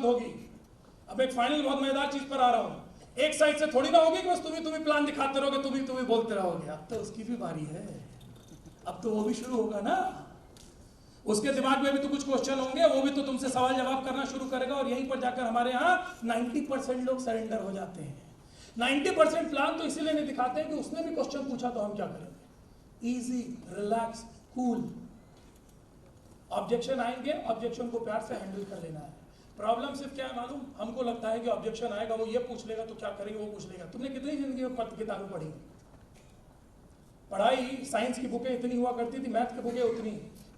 मजबूत होगी। अब एक फाइनल बहुत मजेदार चीज पर आ रहा हूं, एक साइड से थोड़ी ना होगी कि बस तुम ही प्लान दिखाते रहोगे, तुम ही बोलते रहोगे। अब तो उसकी भी बारी है, अब तो वो भी शुरू होगा ना। उसके दिमाग में भी तो कुछ क्वेश्चन होंगे, वो भी तो तुमसे सवाल जवाब करना शुरू करेगा, और यहीं पर जाकर हमारे यहाँ 90% लोग सरेंडर हो जाते हैं। 90% प्लान तो इसीलिए नहीं दिखाते हैं कि उसने भी क्वेश्चन पूछा तो हम क्या करेंगे। Easy, relax, cool. ऑब्जेक्शन आएंगे, ऑब्जेक्शन को प्यार से हैंडल कर लेना है। प्रॉब्लम सिर्फ क्या है मालूम, हमको लगता है कि ऑब्जेक्शन आएगा, वो ये पूछ लेगा तो क्या करेंगे, वो पूछ लेगा। तुमने कितनी जिंदगी में किताबें पढ़ी? पढ़ाई, साइंस की बुकें इतनी हुआ करती थी, मैथ की बुकें उतनी।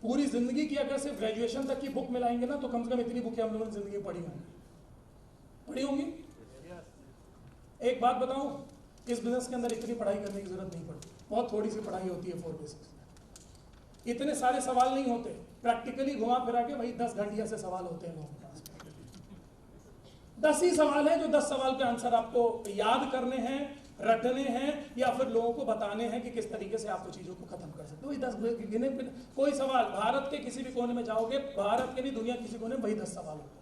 पूरी जिंदगी की अगर सिर्फ ग्रेजुएशन तक की बुक मिलाएंगे ना, तो कम से कम इतनी बुकें हम लोगों ने जिंदगी में पढ़ी होंगी। एक बात बताऊं, इस बिजनेस के अंदर इतनी पढ़ाई करने की जरूरत नहीं पड़ती, बहुत थोड़ी सी पढ़ाई होती है 4 बेसिक्स में। इतने सारे सवाल नहीं होते, प्रैक्टिकली घुमा फिरा के वही 10 घंटिया से सवाल होते हैं लोगों के पास। 10 ही सवाल है जो 10 सवाल के आंसर आपको याद करने हैं, रटने हैं, या फिर लोगों को बताने हैं कि किस तरीके से आपको चीजों को खत्म कर सकते हो। वही 10 गिने। कोई सवाल, भारत के किसी भी कोने में जाओगे, भारत के नहीं दुनिया किसी कोने में वही 10 सवाल होते हैं।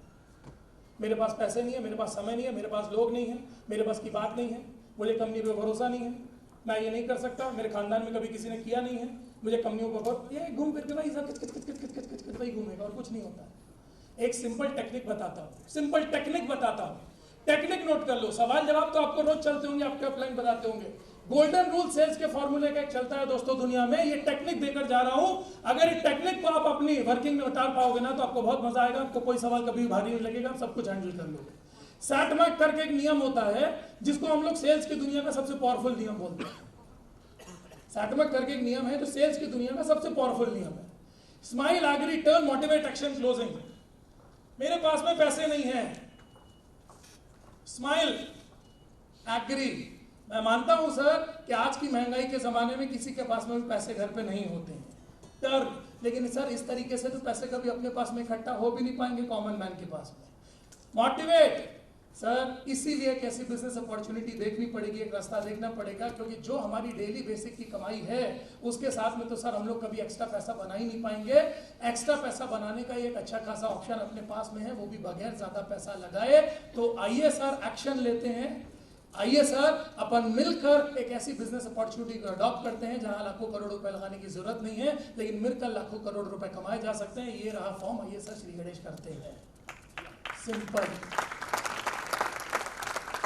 मेरे पास पैसे नहीं है, मेरे पास समय नहीं है, मेरे पास लोग नहीं है, मेरे पास की बात नहीं है, मुझे कंपनी पे भरोसा नहीं है, मैं ये नहीं कर सकता, मेरे खानदान में कभी किसी ने किया नहीं है, मुझे कंपनियों पर ये घूम फिर के भाई सब किच वही घूमेगा और कुछ नहीं होता है। एक सिंपल टेक्निक बताता हूँ, सिंपल टेक्निक बताता हूँ, टेक्निक नोट कर लो। सवाल जवाब तो आपको रोज चलते होंगे, आपके ऑफलाइन बताते होंगे। गोल्डन रूल सेल्स के फॉर्मूले का एक चलता है दोस्तों दुनिया में, ये टेक्निक देकर जा रहा हूं। अगर ये टेक्निक को आप अपनी वर्किंग में उतार पाओगे ना, तो आपको बहुत मजा आएगा, आपको कोई सवाल कभी भारी नहीं लगेगा, आप सब कुछ हैंडल कर लोगे। सैट मैक करके एक नियम होता है, जिसको हम लोग सेल्स की दुनिया का सबसे पावरफुल नियम बोलते हैं। सैट मैक करके एक नियम है जो सेल्स की दुनिया का सबसे पावरफुल नियम है। Smile, agree, turn, motivate, action, closing. मेरे पास में पैसे नहीं है, स्माइल, एग्री, मैं मानता हूं सर कि आज की महंगाई के जमाने में किसी के पास में भी पैसे घर पे नहीं होते हैं। टर्न, लेकिन सर इस तरीके से तो पैसे कभी अपने पास में इकट्ठा हो भी नहीं पाएंगे कॉमन मैन के पास में। मोटिवेट, सर इसीलिए एक ऐसी बिजनेस अपॉर्चुनिटी देखनी पड़ेगी, एक रास्ता देखना पड़ेगा, क्योंकि जो हमारी डेली बेसिक की कमाई है उसके साथ में तो सर हम लोग कभी एक्स्ट्रा पैसा बना ही नहीं पाएंगे। एक्स्ट्रा पैसा बनाने का एक अच्छा खासा ऑप्शन अपने पास में है, वो भी बगैर ज्यादा पैसा लगाए। तो आइए सर एक्शन लेते हैं, आइए सर अपन मिलकर एक ऐसी बिजनेस अपॉर्चुनिटी को अडॉप्ट करते हैं जहां लाखों करोड़ रुपए लगाने की जरूरत नहीं है, लेकिन मिलकर लाखों करोड़ रुपए कमाए जा सकते हैं। ये रहा फॉर्म, आइए सर श्री गणेश करते हैं। सिंपल।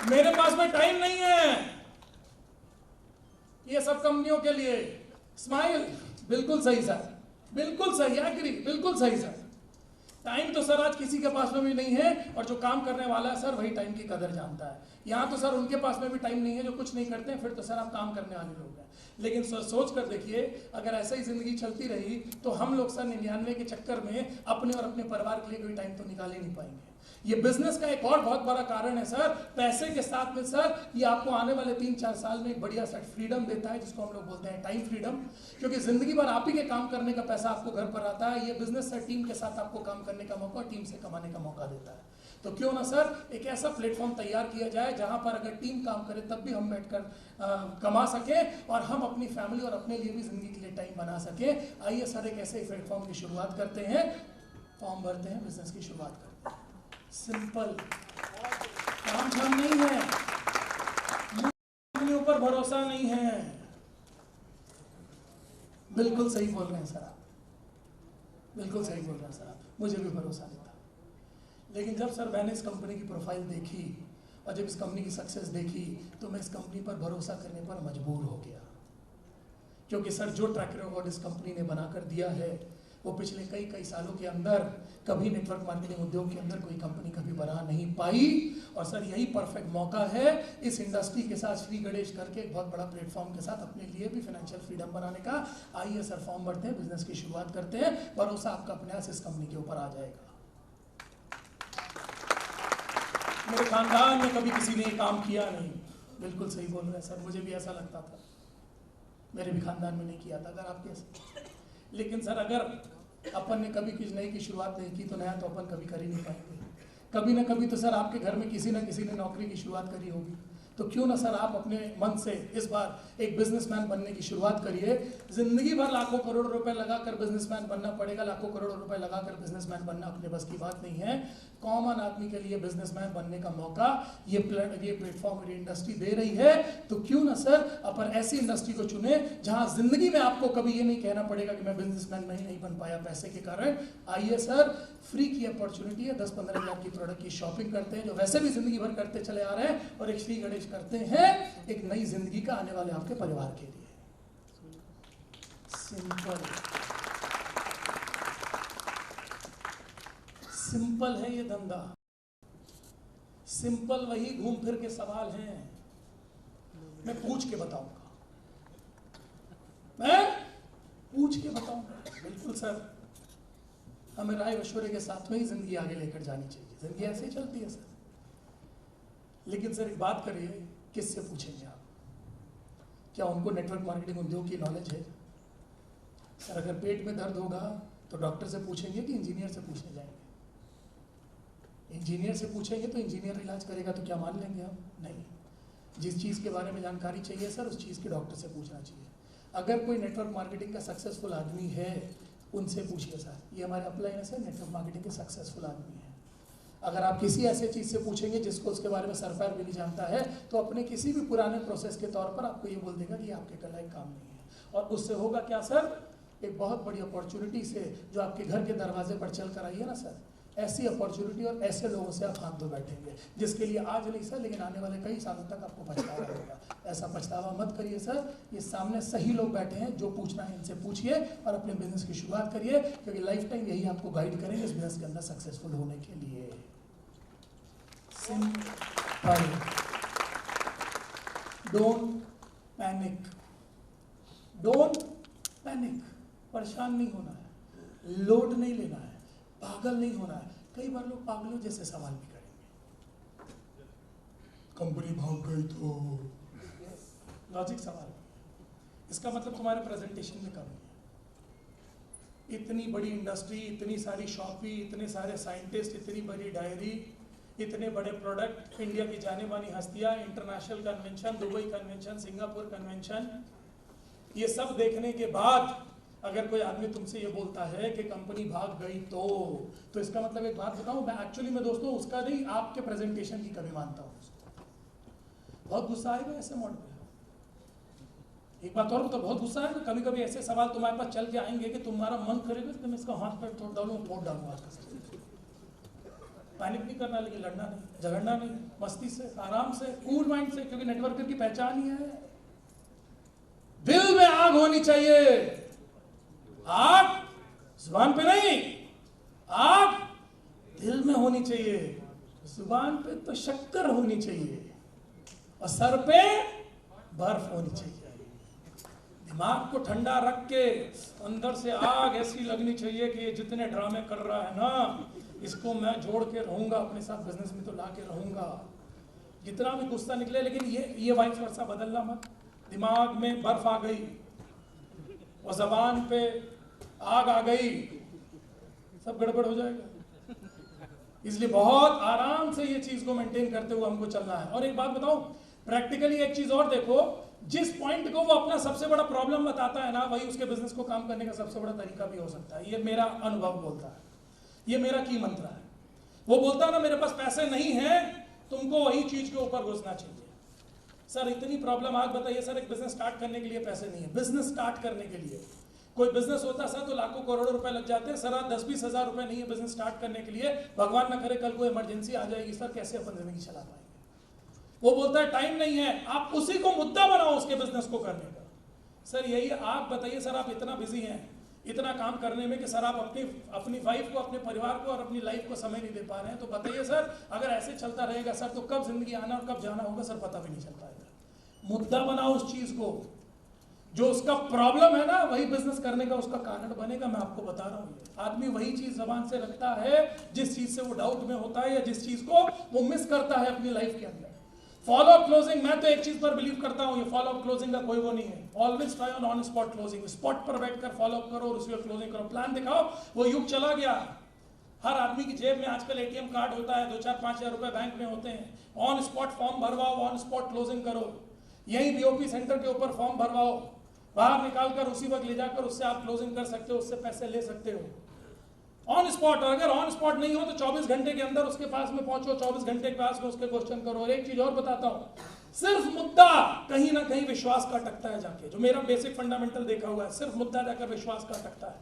मेरे पास में टाइम नहीं है ये सब कंपनियों के लिए। स्माइल, बिल्कुल सही सर, बिल्कुल सही, एग्री, बिल्कुल सही सर। टाइम तो सर आज किसी के पास में भी नहीं है, और जो काम करने वाला है सर वही टाइम की कदर जानता है। यहाँ तो सर उनके पास में भी टाइम नहीं है जो कुछ नहीं करते हैं, फिर तो सर आप काम करने वाले लोग हैं। लेकिन सर सोच कर देखिए, अगर ऐसा ही जिंदगी चलती रही तो हम लोग सन 99 के चक्कर में अपने और अपने परिवार के लिए कोई टाइम तो निकाल ही नहीं पाएंगे। ये बिजनेस का एक और बहुत बड़ा कारण है सर, पैसे के साथ में सर ये आपको आने वाले 3-4 साल में एक बढ़िया सा फ्रीडम देता है, जिसको हम लोग बोलते हैं टाइम फ्रीडम। क्योंकि जिंदगी भर आप ही के काम करने का पैसा आपको घर पर आता है, ये बिजनेस सर टीम के साथ आपको काम करने का मौका, टीम से कमाने का मौका देता है। तो क्यों ना सर एक ऐसा प्लेटफॉर्म तैयार किया जाए जहां पर अगर टीम काम करे तब भी हम बैठकर कमा सके, और हम अपनी फैमिली और अपने लिए भी जिंदगी के लिए टाइम बना सके। आइए सर एक ऐसे प्लेटफॉर्म की शुरुआत करते हैं, फॉर्म भरते हैं, बिजनेस की शुरुआत करते हैं। सिंपल, काम झाम नहीं है, अपने ऊपर भरोसा नहीं है। बिल्कुल सही बोल रहे हैं सर आप, बिल्कुल सही बोल रहे हैं सर आप, मुझे भी भरोसा नहीं था। लेकिन जब सर मैंने इस कंपनी की प्रोफाइल देखी और जब इस कंपनी की सक्सेस देखी, तो मैं इस कंपनी पर भरोसा करने पर मजबूर हो गया। क्योंकि सर जो ट्रैक रिकॉर्ड इस कंपनी ने बनाकर दिया है, वो पिछले कई सालों के अंदर कभी नेटवर्क मार्केटिंग उद्योग के अंदर कोई कंपनी कभी बना नहीं पाई। और सर यही परफेक्ट मौका है इस इंडस्ट्री के साथ श्री गणेश करके एक बहुत बड़ा प्लेटफॉर्म के साथ अपने लिए भी फाइनेंशियल फ्रीडम बनाने का। आइए सर फॉर्म भरते हैं, बिजनेस की शुरुआत करते हैं, भरोसा आपका अपने आप इस कंपनी के ऊपर आ जाएगा। मेरे खानदान में कभी किसी ने काम किया नहीं, बिल्कुल सही बोल रहे हैं सर, मुझे भी ऐसा लगता था, मेरे भी खानदान में नहीं किया था। अगर आप कैसे, लेकिन सर अगर अपन ने कभी किसी नई की शुरुआत नहीं की तो नया तो अपन कभी कर ही नहीं पाएंगे। कभी ना कभी तो सर आपके घर में किसी ना किसी ने नौकरी की शुरुआत करी होगी, तो क्यों ना सर आप अपने मन से इस बार एक बिजनेसमैन बनने की शुरुआत करिए। जिंदगी भर लाखों करोड़ रुपए लगाकर बिजनेसमैन बनना पड़ेगा, लाखों करोड़ रुपए लगाकर बिजनेसमैन बनना अपने बस की बात नहीं है। कॉमन आदमी के लिए बिजनेसमैन बनने का मौका ये प्लेटफॉर्म मेरी इंडस्ट्री दे रही है। तो क्यों ना सर अपन ऐसी इंडस्ट्री को चुने जहां जिंदगी में आपको कभी ये नहीं कहना पड़ेगा कि मैं बिजनेसमैन नहीं बन पाया पैसे के कारण। आइए सर, फ्री की अपॉर्चुनिटी है, 10-15 हज़ार की प्रोडक्ट की शॉपिंग करते हैं जो वैसे भी जिंदगी भर करते चले आ रहे हैं, और एक श्री गणेश करते हैं एक नई जिंदगी का आने वाले आपके परिवार के लिए। सिंपल है ये धंधा, सिंपल वही घूम फिर के सवाल हैं। मैं पूछ के बताऊंगा, बिल्कुल सर, हमें राय मशवरे के साथ में ही जिंदगी आगे लेकर जानी चाहिए। जिंदगी ऐसे ही चलती है सर। लेकिन सर एक बात करिए, किससे पूछेंगे आप? क्या उनको नेटवर्क मार्केटिंग उद्योग की नॉलेज है? सर अगर पेट में दर्द होगा तो डॉक्टर से पूछेंगे कि इंजीनियर से पूछने जाएंगे? इंजीनियर से पूछेंगे तो इंजीनियर इलाज करेगा तो क्या मान लेंगे हम? नहीं। जिस चीज़ के बारे में जानकारी चाहिए सर, उस चीज़ के डॉक्टर से पूछना चाहिए। अगर कोई नेटवर्क मार्केटिंग का सक्सेसफुल आदमी है, उनसे पूछिए सर। ये हमारे अपलाइन है सर, नेटवर्क मार्केटिंग के सक्सेसफुल आदमी है। अगर आप किसी ऐसे चीज़ से पूछेंगे जिसको उसके बारे में सर पैर भी नहीं जानता है, तो अपने किसी भी पुराने प्रोसेस के तौर पर आपको ये बोल देगा कि आपके कल एक काम नहीं है। और उससे होगा क्या सर? एक बहुत बड़ी अपॉर्चुनिटी से जो आपके घर के दरवाजे पर चल कर आई है ना सर, ऐसी अपॉर्चुनिटी और ऐसे लोगों से आप हाथ धो बैठेंगे जिसके लिए आज नहीं सर, लेकिन आने वाले कई सालों तक आपको पछतावा होगा। ऐसा पछतावा मत करिए सर। ये सामने सही लोग बैठे हैं, जो पूछना है इनसे पूछिए और अपने बिजनेस की शुरुआत करिए, क्योंकि लाइफ टाइम यही आपको गाइड करेंगे इस बिजनेस के अंदर सक्सेसफुल होने के लिए। Simple, don't panic, don't panic. परेशान नहीं होना है, लोड नहीं लेना है, पागल नहीं होना है। कई बार लोग पागलों जैसे सवाल भी करेंगे, कंपनी भाग गई तो लॉजिक सवाल। इसका मतलब तुम्हारे प्रेजेंटेशन में कमी है। इतनी बड़ी इंडस्ट्री, इतनी सारी शॉपी, इतने सारे साइंटिस्ट, इतनी बड़ी डायरी, इतने बड़े प्रोडक्ट, इंडिया की जाने मानी हस्तियां, international convention, Dubai convention, Singapore convention, ये सब देखने के बाद अगर कोई आदमी तुमसे ये बोलता है कि कंपनी भाग गई तो इसका मतलब एक बात बताऊं, मैं एक्चुअली में दोस्तों उसका नहीं, आपके प्रेजेंटेशन की कमी मानता हूं उसको। बहुत गुस्सा आएगा ऐसे मोड पे। एक बात और तो बहुत गुस्सा आएगा, कभी कभी ऐसे सवाल तुम्हारे पास चल के आएंगे कि तुम्हारा मन करेगा कि मैं इसका हाथ पैर तोड़ डालूं, फोड़ डालूं। पैनिक नहीं करना, लेकिन लड़ना नहीं, झगड़ना नहीं, मस्ती से, आराम से, कूल माइंड से, क्योंकि नेटवर्कर की पहचान ही है दिल में आग होनी चाहिए। आग जुबान पे नहीं, आग दिल में होनी चाहिए। जुबान पे तो शक्कर होनी चाहिए और सर पे बर्फ होनी चाहिए। दिमाग को ठंडा रख के अंदर से आग ऐसी लगनी चाहिए कि ये जितने ड्रामे कर रहा है ना, इसको मैं जोड़ के रहूंगा अपने साथ, बिजनेस में तो ला के रहूंगा, जितना भी गुस्सा निकले। लेकिन ये वाइस वर्सा बदलना मत। दिमाग में बर्फ आ गई और जबान पे आग आ गई, सब गड़बड़ हो जाएगा। इसलिए बहुत आराम से ये चीज को मेंटेन करते हुए हमको चलना है। और एक बात बताऊं, प्रैक्टिकली एक चीज और देखो, जिस पॉइंट को वो अपना सबसे बड़ा प्रॉब्लम बताता है ना, वही उसके बिजनेस को काम करने का सबसे बड़ा तरीका भी हो सकता है। ये मेरा अनुभव बोलता है, ये मेरा की मंत्र है। वो बोलता है ना, मेरे पास पैसे नहीं है, तुमको वही चीज के ऊपर घुसना चाहिए। सर इतनी प्रॉब्लम, आज बताइए सर, एक बिजनेस स्टार्ट करने के लिए पैसे नहीं है। बिजनेस स्टार्ट करने के लिए कोई बिजनेस होता सर तो लाखों करोड़ों रुपए लग जाते हैं। सर आज 10-20 हज़ार रुपए नहीं है बिजनेस स्टार्ट करने के लिए, भगवान ना करे कल को इमरजेंसी आ जाएगी, सर कैसे अपन जिंदगी चला पाएंगे? वो बोलता है टाइम नहीं है, आप उसी को मुद्दा बनाओ उसके बिजनेस को करने का। सर यही आप बताइए, सर आप इतना बिजी हैं इतना काम करने में कि सर आप अपनी वाइफ को, अपने परिवार को और अपनी लाइफ को समय नहीं दे पा रहे हैं। तो बताइए सर, अगर ऐसे चलता रहेगा सर तो कब जिंदगी आना और कब जाना होगा सर पता भी नहीं चल पाएगा। मुद्दा बनाओ उस चीज को, जो उसका प्रॉब्लम है ना, वही बिजनेस करने का उसका कारण बनेगा। मैं आपको बता रहा हूँ, आदमी वही चीज जबान से रखता है जिस चीज से वो डाउट में होता है या जिस चीज को वो मिस करता है अपनी लाइफ के अंदर। फॉलो अप क्लोजिंग, मैं तो एक चीज पर बिलीव करता हूँ, ये फॉलो अप क्लोजिंग का कोई वो नहीं है। Always try on spot closing, spot पर बैठकर फॉलो अप करो और उसी क्लोजिंग करो। प्लान दिखाओ, वो युग चला गया। हर आदमी की जेब में आजकल एटीएम कार्ड होता है, 2-4-5 हज़ार रुपए बैंक में होते हैं। ऑन स्पॉट फॉर्म भरवाओ, ऑन स्पॉट क्लोजिंग करो। यही बीओपी सेंटर के ऊपर फॉर्म भरवाओ, बाहर निकालकर उसी वक्त ले जाकर उससे आप क्लोजिंग कर सकते हो, उससे पैसे ले सकते हो। On spot. और अगर ऑन स्पॉट नहीं हो तो 24 घंटे के अंदर उसके पास में पहुंचो, 24 घंटे के पास में उसके क्वेश्चन करो। और एक चीज और बताता हूं, सिर्फ मुद्दा कहीं ना कहीं विश्वास का अटकता है जाके, जो मेरा बेसिक फंडामेंटल देखा हुआ है, सिर्फ मुद्दा जाकर विश्वास का अटकता है।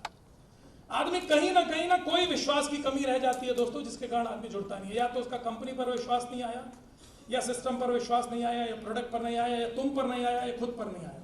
आदमी कहीं ना कोई विश्वास की कमी रह जाती है दोस्तों, जिसके कारण आदमी जुड़ता नहीं है। या तो उसका कंपनी पर विश्वास नहीं आया, या सिस्टम पर विश्वास नहीं आया, या प्रोडक्ट पर नहीं आया, या तुम पर नहीं आया, या खुद पर नहीं आया।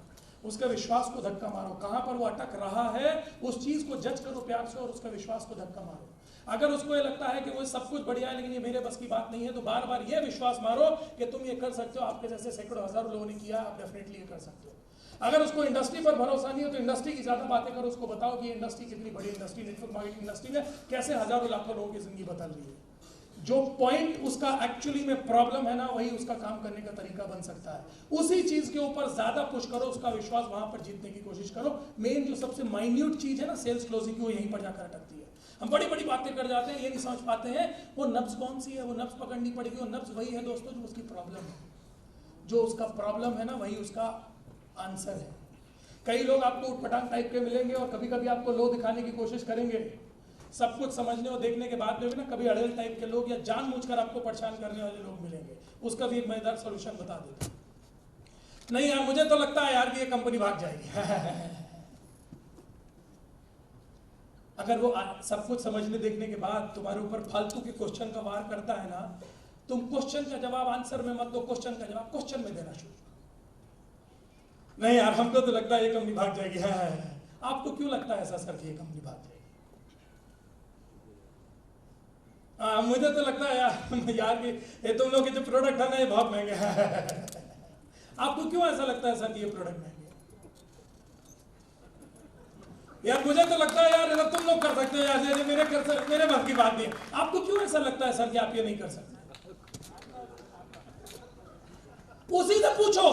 उसके विश्वास को धक्का मारो, कहां पर वो अटक रहा है उस चीज को जज करो प्यार से, और उसका विश्वास को धक्का मारो। अगर उसको ये लगता है कि वो सब कुछ बढ़िया है लेकिन ये मेरे बस की बात नहीं है, तो बार बार ये विश्वास मारो कि तुम ये कर सकते हो, आपके जैसे सैकड़ों हजारों लोगों ने किया, आप डेफिनेटली ये कर सकते हो। अगर उसको इंडस्ट्री पर भरोसा नहीं है तो इंडस्ट्री की ज्यादा बातें करो, उसको बताओ कि इंडस्ट्री कितनी बड़ी इंडस्ट्री, नेटवर्क मार्केटिंग इंडस्ट्री में कैसे हजारों लाखों लोगों की जिंदगी बदल रही है। जो पॉइंट उसका एक्चुअली में प्रॉब्लम है ना, वही उसका काम करने का तरीका बन सकता है। उसी चीज के ऊपर ज्यादा पुश करो, उसका विश्वास वहां पर जीतने की कोशिश करो। मेन जो सबसे माइन्यूट चीज है ना सेल्स क्लोजिंग की, वो यहीं पर जाकर अटकती है। हम बड़ी बड़ी बातें कर जाते हैं, ये नहीं समझ पाते हैं वो नब्ज कौन सी है, वो नब्ज पकड़नी पड़ेगी। वो नब्ज वही है दोस्तों जो उसकी प्रॉब्लम है, जो उसका प्रॉब्लम है ना वही उसका आंसर है। कई लोग आपको उटपटांग टाइप के मिलेंगे और कभी कभी आपको लो दिखाने की कोशिश करेंगे, सब कुछ समझने और देखने के बाद में भी ना कभी अड़ेल टाइप के लोग या जानबूझकर आपको परेशान करने वाले लोग मिलेंगे। उसका भी एक मजेदार सोल्यूशन बता देता हूं। नहीं यार मुझे तो लगता है यार कि ये कंपनी भाग जाएगी। अगर वो सब कुछ समझने देखने के बाद तुम्हारे ऊपर फालतू के क्वेश्चन का वार करता है ना, तुम क्वेश्चन का जवाब आंसर में मत दो, क्वेश्चन का जवाब क्वेश्चन में देना शुरू। नहीं यार हमको तो लगता है ये कंपनी भाग जाएगी। आपको क्यों लगता है ऐसा सर कि ये कंपनी भाग जाएगी? मुझे तो लगता है यार कि ये तुम लोग के जो प्रोडक्ट है ना ये बहुत महंगे हैं। आपको क्यों ऐसा लगता है सर कि ये प्रोडक्ट महंगे? यार मुझे तो लगता है यार तुम लोग कर सकते हो यार, मेरे बस की बात नहीं है। आपको क्यों ऐसा लगता है सर कि आप ये नहीं कर सकते? उसी से पूछो।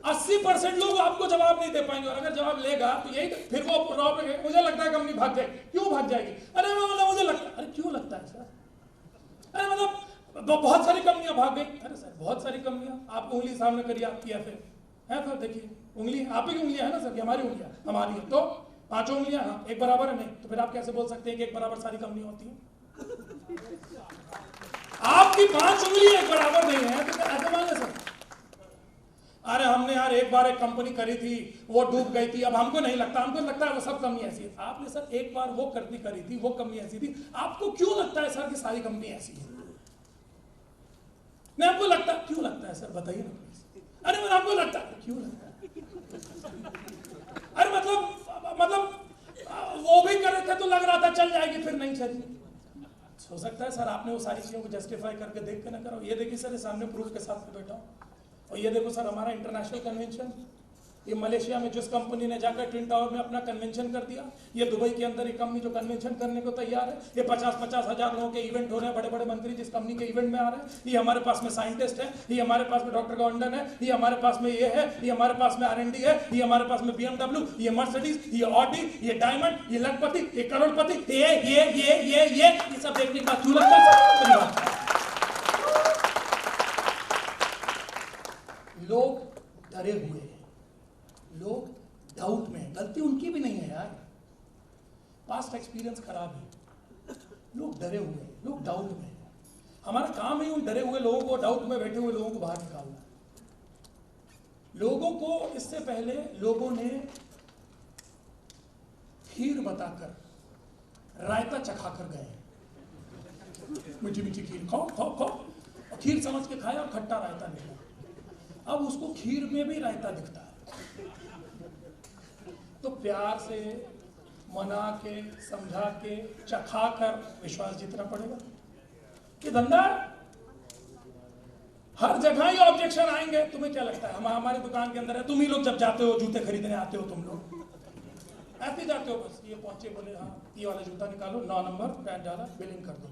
80% लोग आपको जवाब नहीं दे पाएंगे, और अगर जवाब लेगा तो यही फिर वो प्रॉब्लम। मुझे लगता है कंपनी भाग जाएगी। क्यों भाग जाएगी? अरे मुझे लगता है। अरे क्यों लगता है सर? अरे मतलब बहुत सारी कंपनियां भाग गई। अरे सर बहुत सारी कंपनियां, आप उंगली सामने करिए आपकी, या फिर है सर देखिए उंगली आप ही की उंगलियां है ना सर, कि हमारी उंगलियां हमारी है तो 5 उंगलियां हाँ एक बराबर है। नहीं तो फिर आप कैसे बोल सकते हैं कि एक बराबर सारी कंपनियां होती हैं? आपकी 5 उंगली एक बराबर नहीं है तो ऐसे मान ले सर। अरे हमने यार एक बार एक कंपनी करी थी वो डूब गई थी, अब हमको नहीं लगता, हमको लगता है वो सब कंपनी ऐसी है। आपने सर एक बार वो कंपनी करी थी, वो कंपनी ऐसी थी, आपको क्यों लगता है सर कि सारी कंपनी ऐसी है? मैं आपको लगता क्यों लगता है सर बताइए ना प्लीज। अरे मैं आपको लगता है क्यों लगता है? अरे मतलब वो भी करे थे तो लग रहा था चल जाएगी, फिर नहीं चली। हो सकता है सर आपने वो सारी चीजों को जस्टिफाई करके देख के ना करो। ये देखिए सर सामने प्रूफ के साथ बैठा हूं, और ये देखो सर हमारा इंटरनेशनल कन्वेंशन, ये मलेशिया में जिस कंपनी ने जाकर ट्विन टावर में अपना कन्वेंशन कर दिया, ये दुबई के अंदर एक कंपनी जो कन्वेंशन करने को तैयार है, ये 50-50 हजार लोगों के इवेंट हो रहे हैं, बड़े बड़े मंत्री जिस कंपनी के इवेंट में आ रहे हैं, ये हमारे पास में साइंटिस्ट है, ये हमारे पास में डॉक्टर गवर्नर है, ये हमारे पास में ये है, ये हमारे पास में R&D है, ये हमारे पास में BMW, ये मर्सिडीज, ये ऑडी, ये डायमंड, ये लखपति, ये करोड़पति, ये सब देखने के बाद क्यों लगता है? लोग डरे हुए हैं, लोग डाउट में, गलती उनकी भी नहीं है यार, पास्ट एक्सपीरियंस खराब है, लोग डरे हुए हैं, लोग डाउट में हैं। हमारा काम है उन डरे हुए लोगों को, डाउट में बैठे हुए लोगों को बाहर निकालना। लोगों को इससे पहले लोगों ने खीर बताकर रायता चखाकर गए, मीठी मीठी खीर खाओ, खीर समझ के खाया और खट्टा रायता निकला। अब उसको खीर में भी रायता दिखता है, तो प्यार से मना के, समझा के, चखा कर विश्वास जीतना पड़ेगा। कि धंधा हर जगह ही ऑब्जेक्शन आएंगे। तुम्हें क्या लगता है हमारी दुकान के अंदर है, तुम ही लोग जब जाते हो जूते खरीदने आते हो, तुम लोग ऐसे जाते हो, बस ये पहुंचे बोले हाँ ये वाला जूता निकालो, 9 नंबर पैंट डाला, बिलिंग कर दो,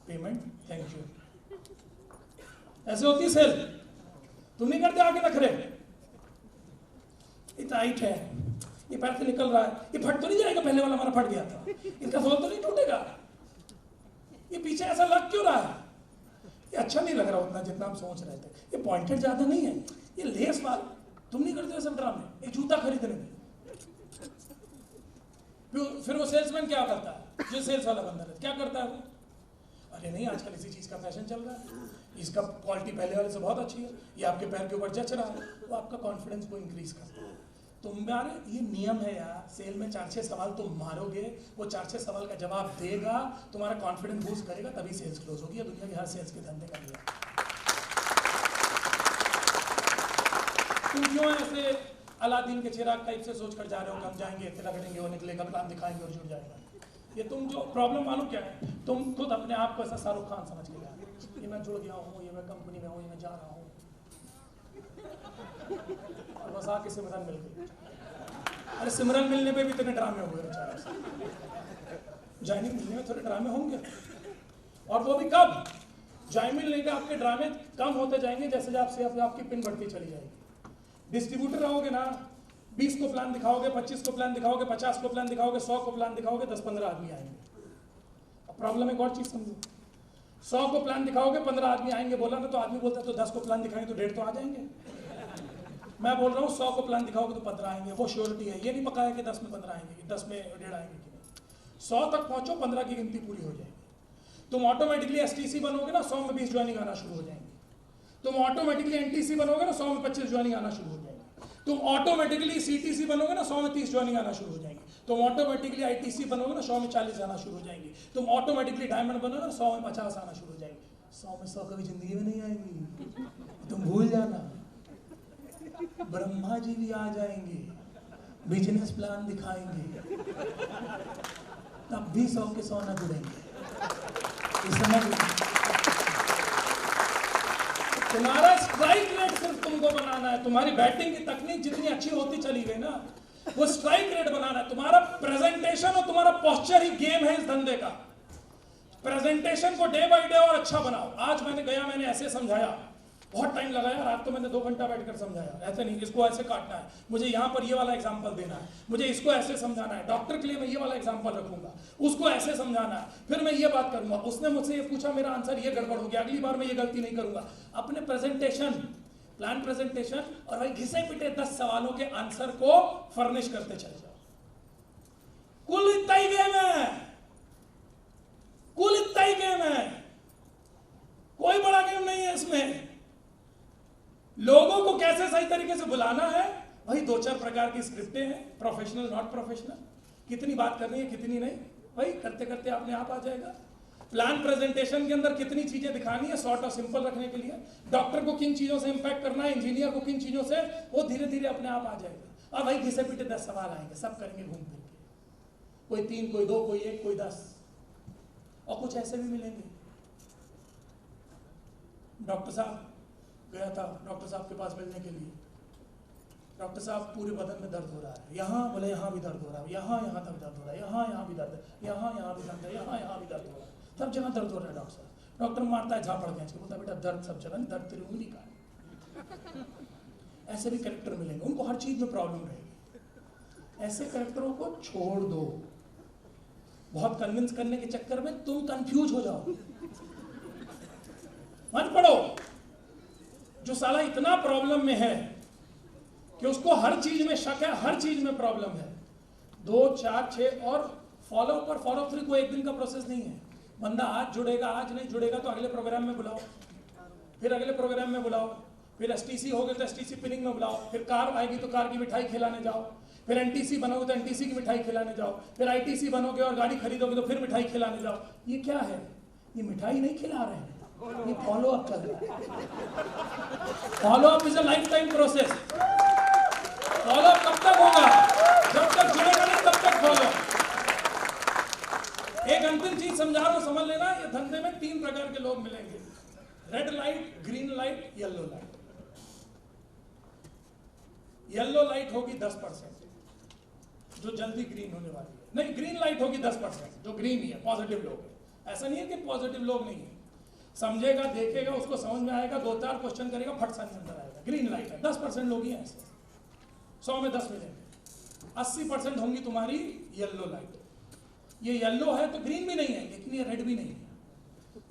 पेमेंट थैंक यू, ऐसे होती सेल। तुम नहीं करते आगे नखरे, ये टाइट है, ये पैर से निकल रहा है, ये फट तो नहीं जाएगा, पहले वाला हमारा फट गया था, इसका सोल तो नहीं टूटेगा, ये पीछे ऐसा लग क्यों रहा है, ये अच्छा नहीं लग रहा उतना जितना हम सोच रहे थे, ये पॉइंटेड ज्यादा नहीं है, ये लेस वाला। तुम नहीं करते सब ड्रामे, एक जूता खरीदने में फिर वो सेल्समैन क्या करता है, जो सेल्स वाला बंदा है क्या करता है वो, अरे नहीं आजकल इसी चीज़ का फैशन चल रहा है, इसका क्वालिटी पहले वाले से बहुत अच्छी है, ये आपके पैर के ऊपर जच रहा है, वो आपका कॉन्फिडेंस को इंक्रीज करता है। तुम्हारे ये नियम है यार, सेल में 4-6 सवाल तुम मारोगे, वो 4-6 सवाल का जवाब देगा, तुम्हारा कॉन्फिडेंस बूस्ट करेगा, तभी सेल्स क्लोज होगी। दुनिया के हर सेल्स के धंधे का नियम। तुम क्यों ऐसे अलादीन के चिराग टाइप से सोच कर जा रहे हो, हम जाएंगे तिलक करेंगे, वो निकलेगा, प्लान दिखाएंगे और जुड़ जाएगा। ये तुम जो प्रॉब्लम मालूम क्या है, तुम खुद अपने आप को ऐसा शाहरुख खान समझ के जा रहे हो, ये मैं जुड़ गया हूँ, ये मैं कंपनी में हूँ, ये मैं जा रहा हूँ, और बस आके सिमरन मिल गई। अरे सिमरन मिलने पे भी इतने ड्रामे हुए बेचारे, ज्वाइनिंग मिलने में थोड़े ड्रामे होंगे, और वो भी कब, ज्वाइनिंग मिलने के आपके ड्रामे कम होते जाएंगे जैसे आपकी पिन बढ़ती चली जाएगी। डिस्ट्रीब्यूटर रहोगे ना, 20 को प्लान दिखाओगे, 25 को प्लान दिखाओगे, 50 को प्लान दिखाओगे, 100 को प्लान दिखाओगे, 10-15 आदमी आएंगे। अब प्रॉब्लम एक और चीज समझो, 100 को प्लान दिखाओगे 15 आदमी आएंगे बोला ना, तो आदमी बोलता है तो 10 को प्लान दिखाएंगे तो 1.5 तो आ जाएंगे। मैं बोल रहा हूँ 100 को प्लान दिखाओगे तो 15 आएंगे, वो श्योरिटी है, ये नहीं पका है कि 10 में 15 आएंगे, 10 में 1.5 आएंगे कि नहीं। 100 तक पहुंचो, 15 की गिनती पूरी हो जाएगी। तुम ऑटोमेटिकली एसटीसी बनोगे ना, 100 में 20 ज्वाइनिंग आना शुरू हो जाएंगे। तुम ऑटोमेटिकली एनटीसी बनोगे ना, 100 में 25 ज्वाइनिंग आना शुरू हो जाएगी। तुम ऑटोमेटिकली सीटीसी बनोगे ना, 100 में 30 ज्वाइनिंग आना शुरू हो जाएंगी। तुम ऑटोमेटिकली आईटीसी बनोगे ना, 100 में 40 आना शुरू हो जाएंगी। तुम ऑटोमेटिकली डायमंड बनोगे ना, 100 में 50 आना शुरू हो जाएंगे। 100 में 100 कभी जिंदगी में नहीं आएंगी, तुम भूल जाना। ब्रह्मा जी भी आ जाएंगे, बिजनेस प्लान दिखाएंगे, तब भी 100 के 100 न जुड़ेंगे। तुम्हारा स्ट्राइक रेट सिर्फ तुमको बनाना है, तुम्हारी बैटिंग की तकनीक जितनी अच्छी होती चली गई ना, वो स्ट्राइक रेट बनाना है। तुम्हारा प्रेजेंटेशन और तुम्हारा पोस्चर ही गेम है इस धंधे का। प्रेजेंटेशन को डे बाय डे और अच्छा बनाओ। आज मैंने ऐसे समझाया, बहुत टाइम लगाया, रात को मैंने 2 घंटा बैठकर समझाया। ऐसे नहीं, इसको ऐसे काटना है, मुझे यहाँ पर ये वाला एग्जांपल देना है, मुझे इसको ऐसे समझाना है, डॉक्टर के लिए मैं ये वाला एग्जांपल रखूंगा, उसको ऐसे समझाना है, फिर मैं ये बात करूंगा, उसने मुझसे ये पूछा, मेरा आंसर ये गड़बड़ हो गया, अगली बार मैं ये गलती नहीं करूंगा। अपने प्रेजेंटेशन, प्लान प्रेजेंटेशन, और भाई घिसे पिटे 10 सवालों के आंसर को फर्निश करते चले जाओ। कुल इतना ही गेम है, कुल इतना ही गेम है, कोई बड़ा गेम नहीं है इसमें। लोगों को कैसे सही तरीके से बुलाना है, भाई 2-4 प्रकार की स्क्रिप्टें हैं, प्रोफेशनल नॉट प्रोफेशनल, कितनी बात करनी है कितनी नहीं, भाई करते करते अपने आप आ जाएगा। प्लान प्रेजेंटेशन के अंदर कितनी चीजें दिखानी है, शॉर्ट और सिंपल रखने के लिए, डॉक्टर को किन चीजों से इंपैक्ट करना है, इंजीनियर को किन चीजों से, वो धीरे धीरे अपने आप आ जाएगा। और भाई घिसे पिटे 10 सवाल आएंगे, सब करेंगे घूम फिर के, कोई 3, कोई 2, कोई 1, कोई 10, और कुछ ऐसे भी मिलेंगे। डॉक्टर साहब गया था डॉक्टर साहब के पास मिलने के लिए, डॉक्टर साहब पूरे बदन में दर्द हो रहा है, यहाँ बोले यहाँ भी दर्द हो रहा है, यहाँ तक दर्द हो रहा है, यहाँ भी दर्द है, यहाँ भी दर्द है, यहाँ भी दर्द हो रहा है, सब जगह दर्द हो रहा है। डॉक्टर साहब, डॉक्टर मारता है झापड़ खींच के, बोलता है बेटा दर्द सब जगह, दर्द तेरी उंगली का है। ऐसे भी कैरेक्टर मिलेंगे, उनको हर चीज में प्रॉब्लम रहेगी। ऐसे कैरेक्टरों को छोड़ दो, बहुत कन्विंस करने के चक्कर में तुम कंफ्यूज हो जाओ, मत पढ़ो। जो साला इतना प्रॉब्लम में है कि उसको हर चीज में शक है, हर चीज में प्रॉब्लम है, 2, 4, 6 और फॉलो पर फॉलो थ्रू कोई एक दिन का प्रोसेस नहीं है। बंदा आज जुड़ेगा, आज नहीं जुड़ेगा तो अगले प्रोग्राम में बुलाओ, फिर अगले प्रोग्राम में बुलाओ, फिर एसटीसी हो गए तो एसटीसी पिनिंग में बुलाओ, फिर कार आएगी तो कार की मिठाई खिलाने जाओ, फिर एनटीसी बनोगे तो एनटीसी की मिठाई खिलाने जाओ, फिर आईटीसी बनोगे और गाड़ी खरीदोगे तो फिर मिठाई खिलाने जाओ। ये क्या है? ये मिठाई नहीं खिला रहे हैं, ये फॉलो अप चल रहा है। Follow up is a life time process. Follow up कब तक होगा? जब तक जुड़ेगा नहीं तब तक फॉलो। एक अंतिम चीज समझा रहा हूं, समझ लेना, ये धंधे में 3 प्रकार के लोग मिलेंगे, red light, green light, yellow light. Yellow light होगी 10%, जो जल्दी ग्रीन होने वाली है। नहीं, ग्रीन लाइट होगी 10%, जो ग्रीन ही है, पॉजिटिव लोग है। ऐसा नहीं है कि पॉजिटिव लोग नहीं है, समझेगा, देखेगा, उसको समझ में आएगा, 2-4 क्वेश्चन करेगा, फट सा अंदर आएगा। ग्रीन लाइट है, 10% लोग ही हैं ऐसे, 100 में 10 मिलेंगे। 80% होंगी तुम्हारी येलो लाइट। ये येलो है तो ग्रीन भी नहीं है, लेकिन ये रेड भी नहीं है।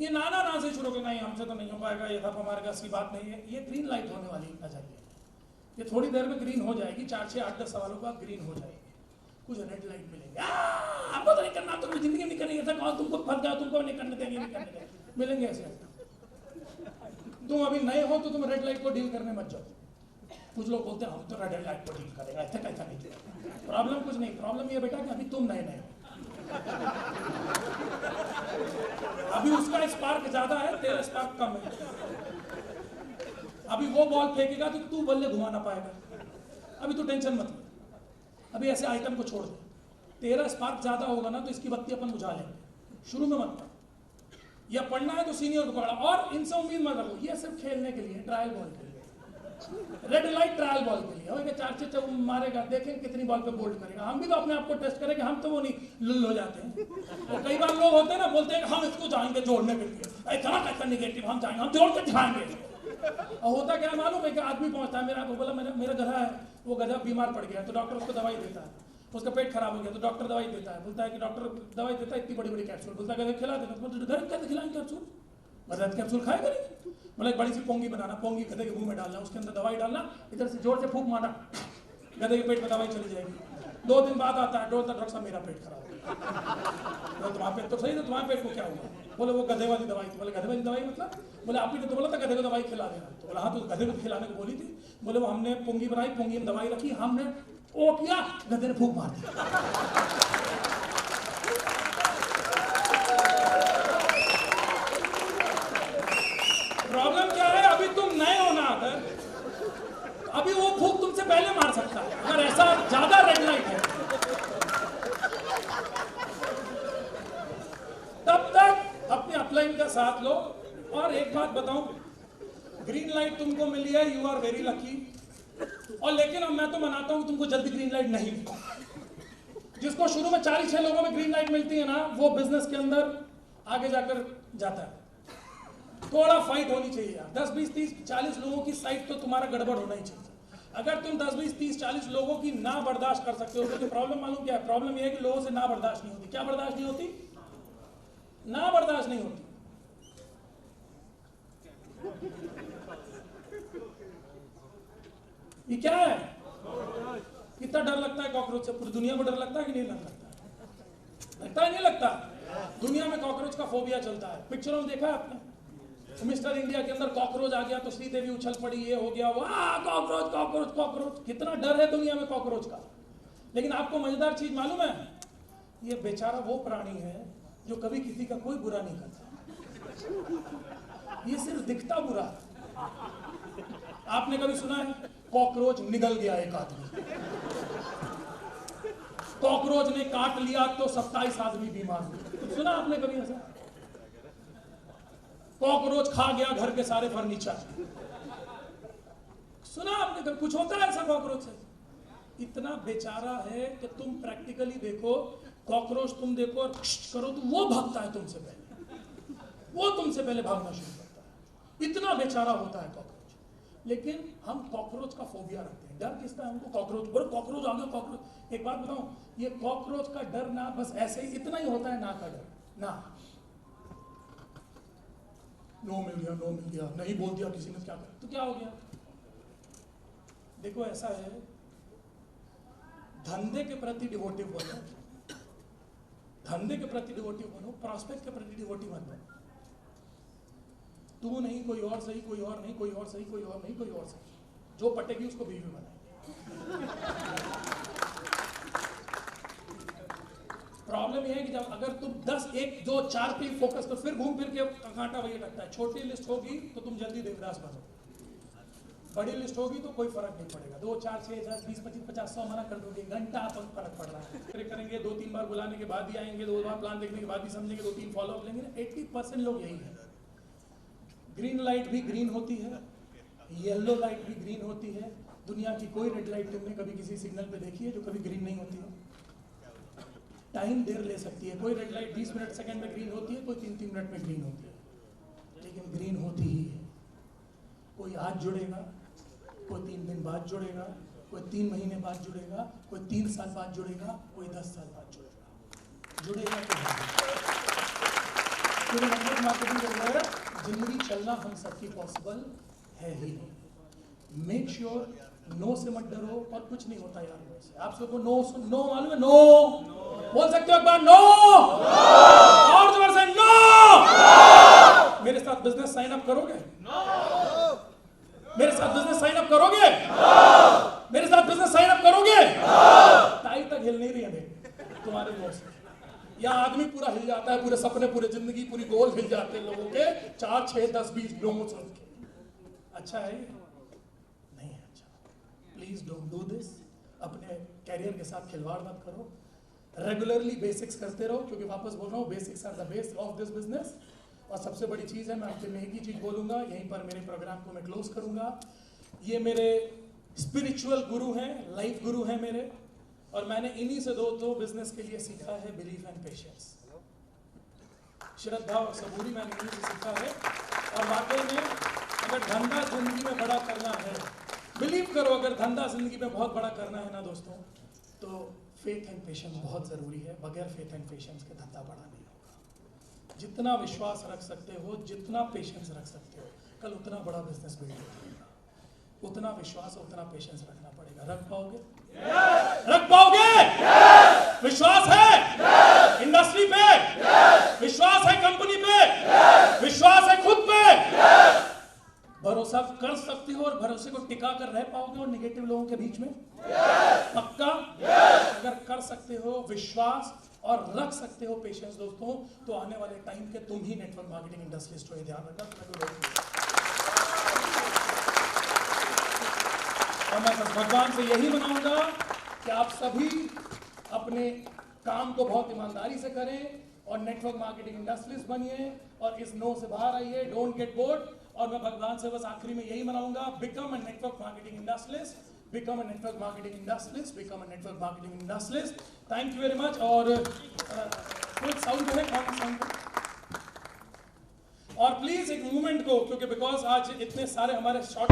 ये ना से शुरू करना, हमसे तो नहीं हो पाएगा, ये सब हमारे पास की बात नहीं है। ये ग्रीन लाइट होने वाली नजरिए, ये थोड़ी देर में ग्रीन हो जाएगी, 4, 6, 8, 10 सवालों के बाद ग्रीन हो जाएगी। कुछ रेड लाइट मिलेंगे, आपको तो नहीं करना, तुम जिंदगी में नहीं करनी, ऐसा कौन तुमको फंस गया, तुमको नहीं करने देंगे, नहीं करने देंगे, मिलेंगे ऐसे। तुम अभी नए हो तो तुम रेड लाइट को डील करने मत जाओ। कुछ लोग बोलते हैं हम तो रेड लाइट को डील करेगा, ऐसा कैसा नहीं किया। प्रॉब्लम कुछ नहीं, प्रॉब्लम ये बेटा कि अभी तुम नए नए हो, अभी उसका स्पार्क ज्यादा है, तेरा स्पार्क कम है। अभी वो बॉल फेंकेगा तो तू बल्ले घुमा ना पाएगा, अभी तू टेंशन मत ले, अभी ऐसे आइटम को छोड़ दे। तेरा स्पार्क ज्यादा होगा ना तो इसकी बत्ती अपन बुझा लेंगे, शुरू में मत पढ़, या पढ़ना है तो सीनियर को पढ़ा, और इनसे उम्मीद मत रखो, ये सिर्फ खेलने के लिए, ट्रायल बॉल के लिए, रेड लाइट ट्रायल बॉल के लिए, होगा 4 मारेगा, देखेंगे कितनी बॉल पे बोल्ड करेगा। हम भी तो अपने आप को टेस्ट करेंगे, हम तो वो नहीं लुल हो जाते हैं। तो कई बार लोग होते हैं ना, बोलते हैं हम इसको जाएंगे जोड़ने के लिए, इतना कैसा निगेटिव, हम जाएंगे, हम जोड़ के दिखाएंगे। और होता क्या मालूम है कि आदमी पहुंचता है, मेरा बोला मेरा गधा है, वो गधा बीमार पड़ गया तो डॉक्टर उसको दवाई देता है, उसका पेट खराब हो गया तो डॉक्टर दवाई देता है, बोलता है कि डॉक्टर दवाई देता है इतनी बड़ी बड़ी कैप्सूल, बोलता है खिला देना, घर कैसे खिलाएंगे कैप्सूल, गधा कैप्सूल खाएगा नहीं। बोला एक बड़ी सी पोंगी बनाना, पोंगी गधे के मुंह में डालना, उसके अंदर दवाई डालना, इधर से जोर से फूंक मारना, गधे के पेट में दवाई चली जाएगी। 2 दिन बाद आता है डॉक्टर साहब मेरा पेट खराब हो गया। तुम्हारा पेट तो सही था, तुम्हारे पेट को क्या हुआ? बोले वो गधे वाली दवाई। बोले गधे वाली दवाई मतलब? बोले आप ही ने तो बोला था गधे को दवाई खिला देना। तो बोला हाँ, तो गधे को खिलाने को बोली थी। बोले वो हमने पोंगी बनाई, पोंगी में दवाई रखी, हमने ओ किया, गधे ने फूंक मार दिया। प्रॉब्लम क्या है, अभी तुम नए हो ना, अगर अभी वो फूंक तुमसे पहले मार सकता है, अगर ऐसा ज्यादा रेड लाइट है। तब तक अपने अपलाइन का साथ लो। और एक बात बताऊं, ग्रीन लाइट तुमको मिली है, यू आर वेरी लकी। और लेकिन अब मैं तो मनाता हूं कि तुमको जल्दी ग्रीन लाइट नहीं मिली। जिसको शुरू में 4-6 लोगों में ग्रीन लाइट मिलती है ना, वो बिजनेस के अंदर आगे जाकर जाता है। थोड़ा फाइट होनी चाहिए यार, 10, 20, 30, 40 लोगों की साइड तो तुम्हारा गड़बड़ होना ही चाहिए। अगर तुम 10, 20, 30, 40 लोगों की ना बर्दाश्त कर सकते हो तो प्रॉब्लम मालूम क्या है? प्रॉब्लम यह है कि लोगों से ना बर्दाश्त नहीं होती। क्या बर्दाश्त नहीं होती? ना बर्दाश्त नहीं होती। ये क्या है? कितना डर लगता है कॉकरोच से? पूरी दुनिया को डर लगता है कि नहीं लगता? लगता है नहीं लगता? दुनिया में कॉकरोच का फोबिया चलता है। पिक्चरों में देखा है आपने? मिस्टर इंडिया के अंदर कॉकरोच आ गया तो श्रीदेवी उछल पड़ी, ये हो गया, वाह कॉकरोच कॉकरोच कॉकरोच। कितना डर है दुनिया में कॉकरोच का। लेकिन आपको मजेदार चीज मालूम है, ये बेचारा वो प्राणी है जो कभी किसी का कोई बुरा नहीं करता। ये सिर्फ दिखता बुरा है। आपने कभी सुना है कॉकरोच निगल गया एक आदमी? कॉकरोच ने काट लिया तो 27 आदमी बीमार हुए। सुना आपने कभी ऐसा? कॉकरोच खा गया घर के सारे फर्नीचर। सुना आपने कभी? कुछ होता है ऐसा कॉकरोच से? इतना बेचारा है कि तुम प्रैक्टिकली देखो, कॉकरोच तुम देखो और करो तो वो भागता है तुमसे पहले, वो तुमसे पहले भागना शुरू करता है। इतना बेचारा होता है कॉकरोच। लेकिन हम कॉकरोच का फोबिया रखते हैं। डर किसका है हमको? कॉकरोच। बोलो कॉकरोच आ गया, कॉकरोच। एक बात बताऊं, ये कॉकरोच का डर ना बस ऐसे ही इतना ही होता है, ना का डर ना। नो मिल गया, नो मिल गया, नहीं बोल दिया किसी ने, क्या कर तो क्या हो गया? देखो ऐसा है, धंधे के प्रति डिवोटिव बनो, धंधे के प्रति डिवोटिव बनो, प्रॉस्पेक्ट के प्रति डिवोटिव मत बनो। तू नहीं, कोई और सही, कोई और नहीं, कोई और सही, कोई और नहीं, कोई और सही, जो पटेगी उसको बीवी बनाएंगे। प्रॉब्लम यह है कि जब अगर तुम 10, 1, 2, 4 पे फोकस करो, फिर घूम फिर के कांटा वही लगता है। छोटी लिस्ट होगी तो तुम जल्दी देवदास बनो, बड़ी लिस्ट होगी तो कोई फर्क नहीं पड़ेगा। 2, 4, 6, 10, 20, 25, 50, 100 मना कर दोगे, घंटा फर्क पड़ रहा है। करेंगे 2-3 बार बुलाने के बाद ही आएंगे, 2 बार प्लान देखने के बाद ही समझेंगे, 2-3 फॉलो अप लेंगे। 80% लोग यही है। ग्रीन लाइट भी ग्रीन होती है, येलो लाइट भी ग्रीन होती है। दुनिया की कोई रेड लाइट तुमने कभी किसी सिग्नल पे देखी है जो कभी ग्रीन नहीं होती है? टाइम देर ले सकती है, कोई रेड लाइट 20 मिनट सेकंड में ग्रीन होती है, कोई 3-3 मिनट में ग्रीन होती है, लेकिन ग्रीन होती ही है। कोई आज जुड़ेगा, कोई 3 दिन बाद जुड़ेगा, कोई 3 महीने बाद जुड़ेगा, कोई 3 साल बाद जुड़ेगा, कोई 10 साल बाद जुड़ेगा। जुड़ेगा तो नेटवर्क मार्केटिंग जिंदगी चलना हम सबकी पॉसिबल है ही नहीं। मेक श्योर नो से मत डरो, और कुछ नहीं होता यार नो से। आप सबको नो मालूम है? नो बोल सकते हो एक बार? नो और जोर से नो। मेरे साथ बिजनेस साइन अप करोगे? मेरे साथ बिजनेस साइन अप करोगे? मेरे साथ बिजनेस साइन अप करोगे? टाई तक हिल नहीं रही है तुम्हारे मुंह से। यहाँ आदमी पूरा हिल जाता है, पूरे सपने, पूरे जिंदगी, पूरी गोल हिल जाते हैं लोगों के 4, 6, 10, 20 लोगों से। अच्छा है नहीं है अच्छा। Please don't do this. अपने कैरियर के साथ खिलवाड़ मत करो। रेगुलरली बेसिक्स करते रहो, क्योंकि वापस बोल रहा हूँ basics are the base of this business. और सबसे बड़ी चीज़ है, मैं आपसे में एक ही चीज़ बोलूँगा, यहीं पर मेरे प्रोग्राम को मैं क्लोज करूँगा। ये मेरे स्पिरिचुअल गुरु हैं, लाइफ गुरु हैं मेरे, और मैंने इन्हीं से दो बिजनेस के लिए सीखा है, बिलीफ एंड पेशेंस। श्रद्धा और सबूरी मैंने इन्हीं से सीखा है। और वाकई में अगर धंधा जिंदगी में बड़ा करना है, बिलीव करो, अगर धंधा जिंदगी में बहुत बड़ा करना है ना दोस्तों, तो फेथ एंड पेशेंस बहुत ज़रूरी है। बगैर फेथ एंड पेशेंस के धंधा बड़ा नहीं होगा। जितना विश्वास रख सकते हो, जितना पेशेंस रख सकते हो, कल उतना बड़ा बिजनेस बिल्ड होगा। उतना विश्वास और उतना पेशेंस रखना पड़ेगा। रख पाओगे? रख पाओगे? विश्वास है इंडस्ट्री पे, विश्वास है कंपनी पे, विश्वास है खुद पे, भरोसा कर सकते हो, और भरोसे को टिका कर रह पाओगे और निगेटिव लोगों के बीच में? पक्का? अगर कर सकते हो विश्वास और रख सकते हो पेशेंस दोस्तों, तो आने वाले टाइम के तुम ही नेटवर्क मार्केटिंग इंडस्ट्रियलिस्ट हो। ये ध्यान रखना। और मैं भगवान से यही मनाऊंगा कि आप सभी अपने काम को बहुत ईमानदारी से करें और नेटवर्क मार्केटिंग इंडस्ट्रियलिस्ट बनिए, और इस नो से बाहर आइए। Don't get bored. और मैं भगवान से बस आखिरी में यही मनाऊंगा, become a network marketing industrialist, become a network marketing industrialist, become a network marketing industrialist. Thank you very much. और कोई साउंड है? कौन साउंड? और प्लीज एक मूवमेंट को, क्योंकि बिकॉज आज इतने सारे हमारे शॉर्ट